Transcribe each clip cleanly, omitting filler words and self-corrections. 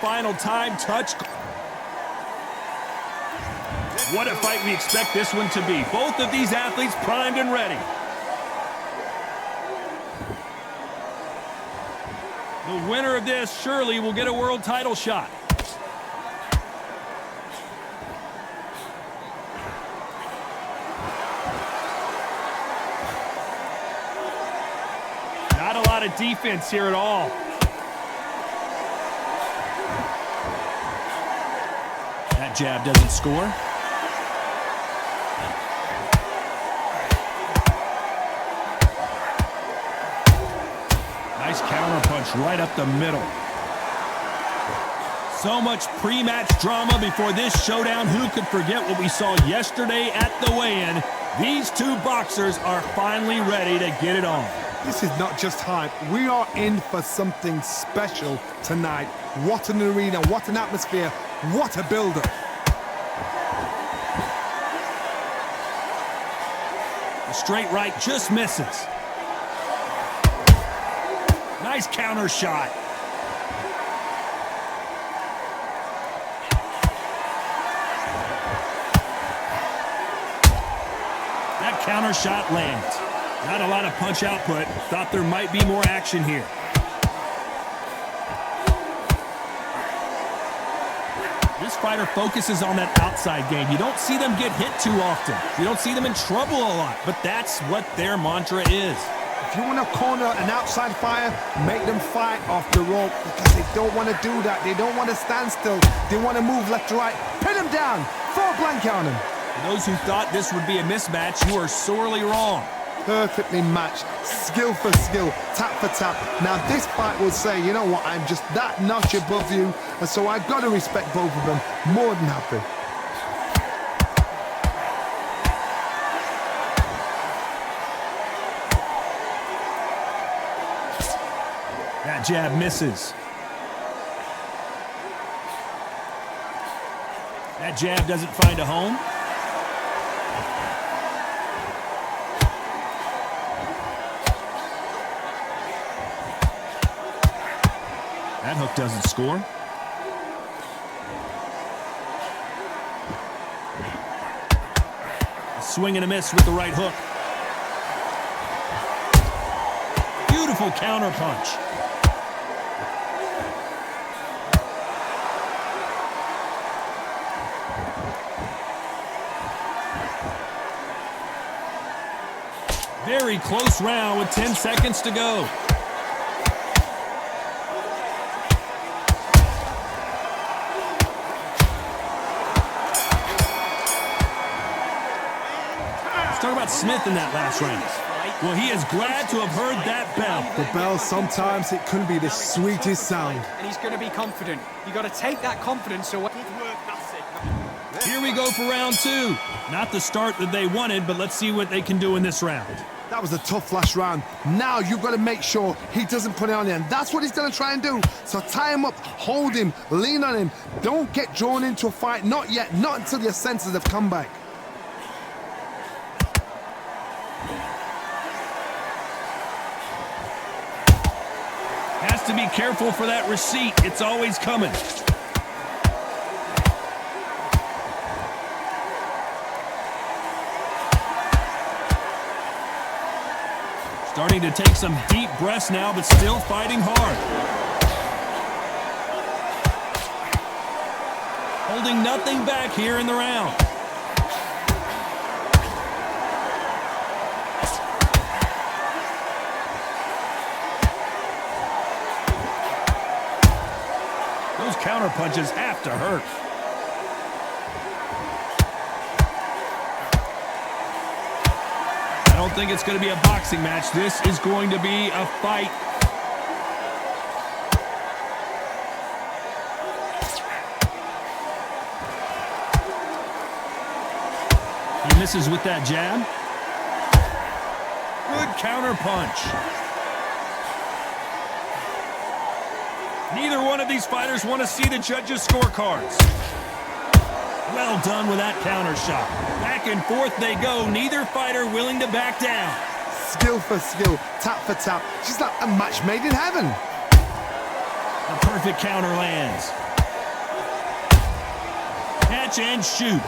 final time touch. What a fight we expect this one to be. Both of these athletes primed and ready. The winner of this surely will get a world title shot. Not a lot of defense here at all. That jab doesn't score. Nice counter punch right up the middle. So much pre-match drama before this showdown. Who could forget what we saw yesterday at the weigh-in? These two boxers are finally ready to get it on. This is not just hype. We are in for something special tonight. What an arena, what an atmosphere, what a build-up. The straight right just misses. Nice counter shot. That counter shot lands. Not a lot of punch output. Thought there might be more action here. This fighter focuses on that outside game. You don't see them get hit too often. You don't see them in trouble a lot, but that's what their mantra is. If you want to corner an outside fighter, make them fight off the rope, because they don't want to do that. They don't want to stand still. They want to move left to right. Pin them down. Throw a blanket on them. For those who thought this would be a mismatch, you are sorely wrong. Perfectly matched, skill for skill, tap for tap. Now this fight will say, you know what, I'm just that notch above you, and so I've got to respect both of them. More than happy. That jab misses. That jab doesn't find a home. That hook doesn't score. A swing and a miss with the right hook. Beautiful counter punch. Very close round with 10 seconds to go. Talk about Smith in that last round. Well, he is glad to have heard that bell. The bell, sometimes it can be the sweetest sound. And he's going to be confident. You got to take that confidence away. Here we go for round two. Not the start that they wanted, but let's see what they can do in this round. That was a tough last round. Now you've got to make sure he doesn't put it on you, and that's what he's going to try and do. So tie him up, hold him, lean on him. Don't get drawn into a fight. Not yet. Not until your senses have come back. Has to be careful for that receipt. It's always coming. Starting to take some deep breaths now, but still fighting hard. Holding nothing back here in the round. Those counter punches have to hurt. I don't think it's going to be a boxing match. This is going to be a fight. He misses with that jab. Good counter punch. Neither one of these fighters want to see the judges' scorecards. Well done with that counter shot. Back and forth they go. Neither fighter willing to back down. Skill for skill, tap for tap. She's like a match made in heaven. A perfect counter lands. catch and shoot.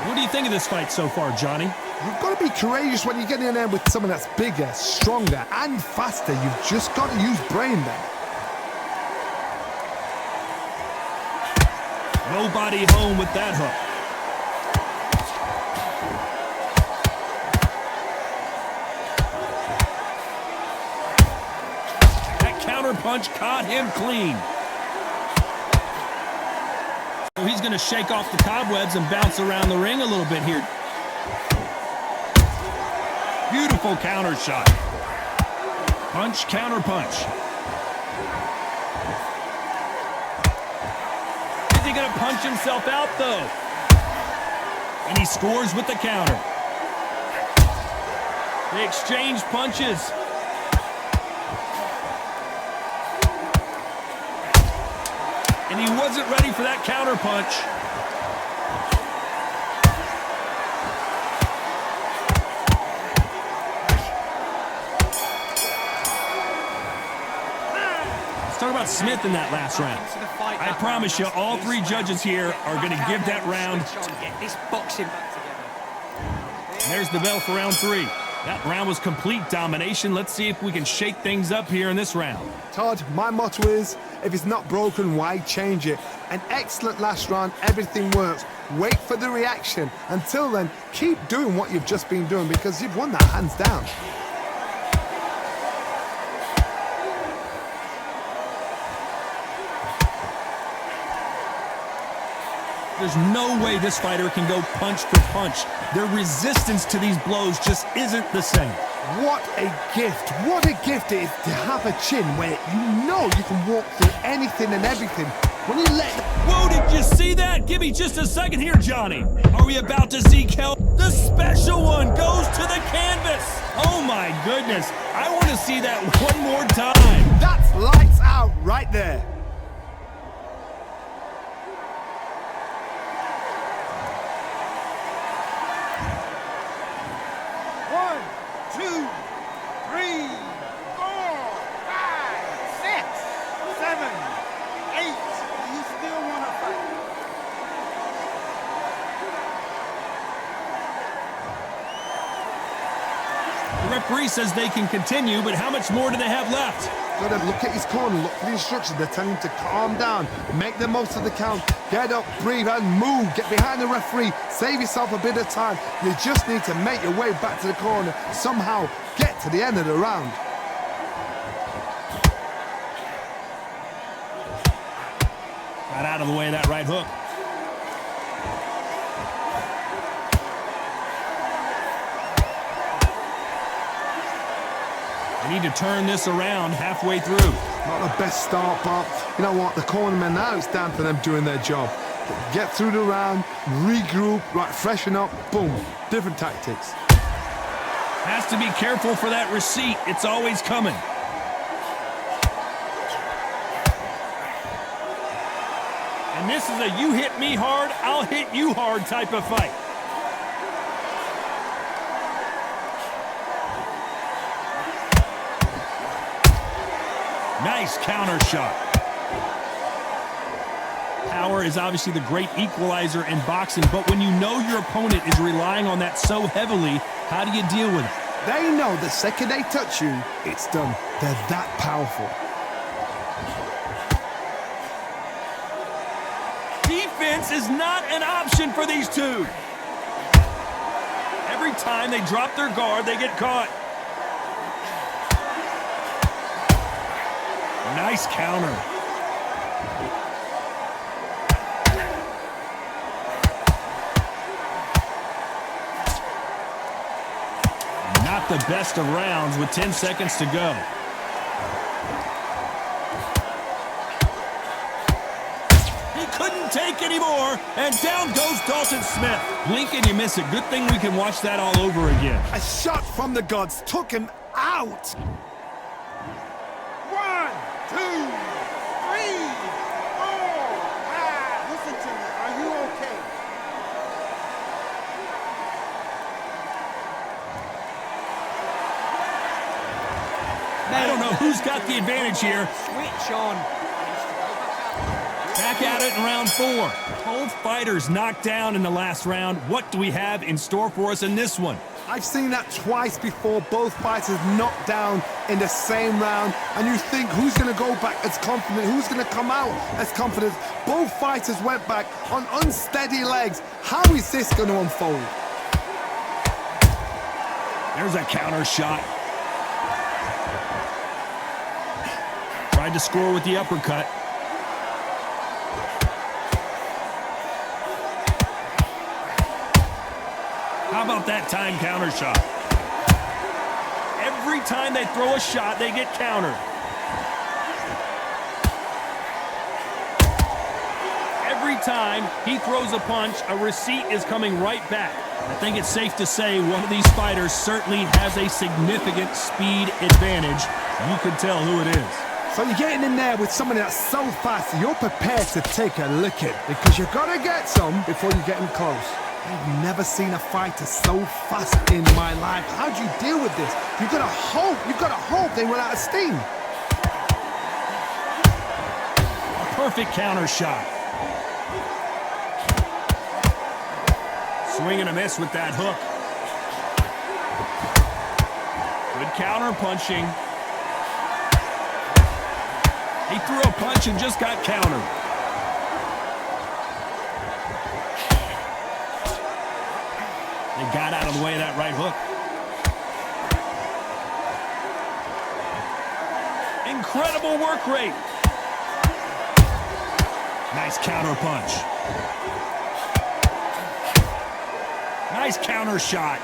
What do you think of this fight so far, Johnny? You've got to be courageous when you get in there with someone that's bigger, stronger, and faster. You've just got to use brain there. Nobody home with that hook. That counter punch caught him clean. So he's going to shake off the cobwebs and bounce around the ring a little bit here. Beautiful counter shot. Punch, counter punch. Is he going to punch himself out, though? And he scores with the counter. They exchange punches. And he wasn't ready for that counter punch. Let's talk about Smith in that last round. I promise you, all three judges here are going to give that round. Get this boxing back together. And there's the bell for round 3. That round was complete domination. Let's see if we can shake things up here in this round. Todd, my motto is, if it's not broken, why change it? An excellent last round, everything works. Wait for the reaction. Until then, keep doing what you've just been doing because you've won that hands down. There's no way this fighter can go punch for punch. Their resistance to these blows just isn't the same. What a gift. What a gift it is to have a chin where you know you can walk through anything and everything. When you let... Whoa, did you see that? Give me just a second here, Johnny. Are we about to see Kel? The special one goes to the canvas. Oh, my goodness. I want to see that one more time. That's lights out right there. The referee says they can continue, but how much more do they have left? Got to look at his corner, look for the instructions. They're telling him to calm down, make the most of the count, get up, breathe, and move. Get behind the referee, save yourself a bit of time. You just need to make your way back to the corner, somehow get to the end of the round. Got out of the way of that right hook. They need to turn this around halfway through. Not the best start, but you know what? The cornermen, now it's down to them doing their job. Get through the round, regroup, right, freshen up, boom. Different tactics. Has to be careful for that receipt. It's always coming. And this is a you hit me hard, I'll hit you hard type of fight. Nice counter shot. Power is obviously the great equalizer in boxing, but when you know your opponent is relying on that so heavily, how do you deal with it? They know the second they touch you, it's done. They're that powerful. Defense is not an option for these two. Every time they drop their guard, they get caught. Nice counter. Not the best of rounds with 10 seconds to go. He couldn't take any more, and down goes Dalton Smith. Blink and you miss it. Good thing we can watch that all over again. A shot from the gods took him out. 1, 2, 3, 4, 5. Listen to me. Are you okay? who's got the advantage here. Switch on. Back at it in round 4. Both fighters knocked down in the last round. What do we have in store for us in this one? I've seen that twice before, both fighters knocked down in the same round, and you think who's going to go back as confident, who's going to come out as confident. Both fighters went back on unsteady legs. How is this going to unfold? There's a counter shot. Tried to score with the uppercut. How about that time counter shot? Every time they throw a shot, they get countered. Every time he throws a punch, a receipt is coming right back. I think it's safe to say one of these fighters certainly has a significant speed advantage. You can tell who it is. So you're getting in there with somebody that's so fast, you're prepared to take a licking because you've got to get some before you get in close. I've never seen a fighter so fast in my life. How do you deal with this? You've got to hope they run out of steam. A perfect counter shot. Swing and a miss with that hook. Good counter punching. He threw a punch and just got countered. They got out of the way of that right hook. Incredible work rate. Nice counter punch. Nice counter shot.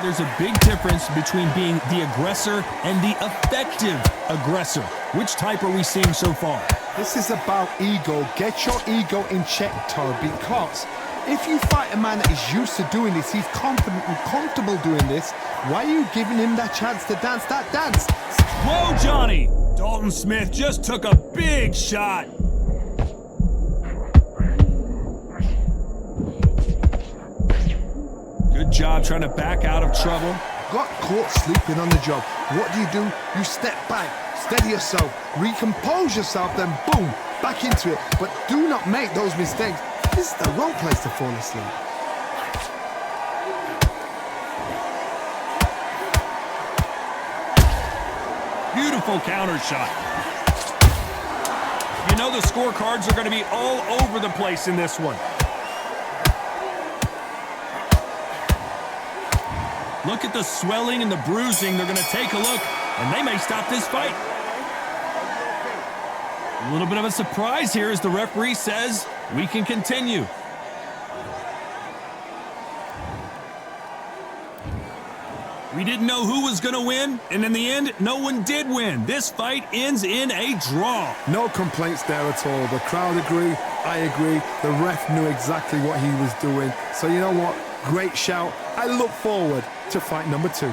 There's a big difference between being the aggressor and the effective aggressor. Which type are we seeing so far? This is about ego. Get your ego in check, Tor, because if you fight a man that is used to doing this, he's confident and comfortable doing this, why are you giving him that chance to dance that dance? Whoa, Johnny! Dalton Smith just took a big shot. Good job trying to back out of trouble. Got caught sleeping on the job. What do? You step back, steady yourself, recompose yourself, then boom, back into it. But do not make those mistakes. This is the wrong place to fall asleep. Beautiful counter shot. You know the scorecards are going to be all over the place in this one. Look at the swelling and the bruising. They're going to take a look, and they may stop this fight. A little bit of a surprise here as the referee says we can continue. We didn't know who was going to win, and in the end, no one did win. This fight ends in a draw. No complaints there at all. The crowd agree, I agree. The ref knew exactly what he was doing. So you know what? Great shout. I look forward to fight number 2.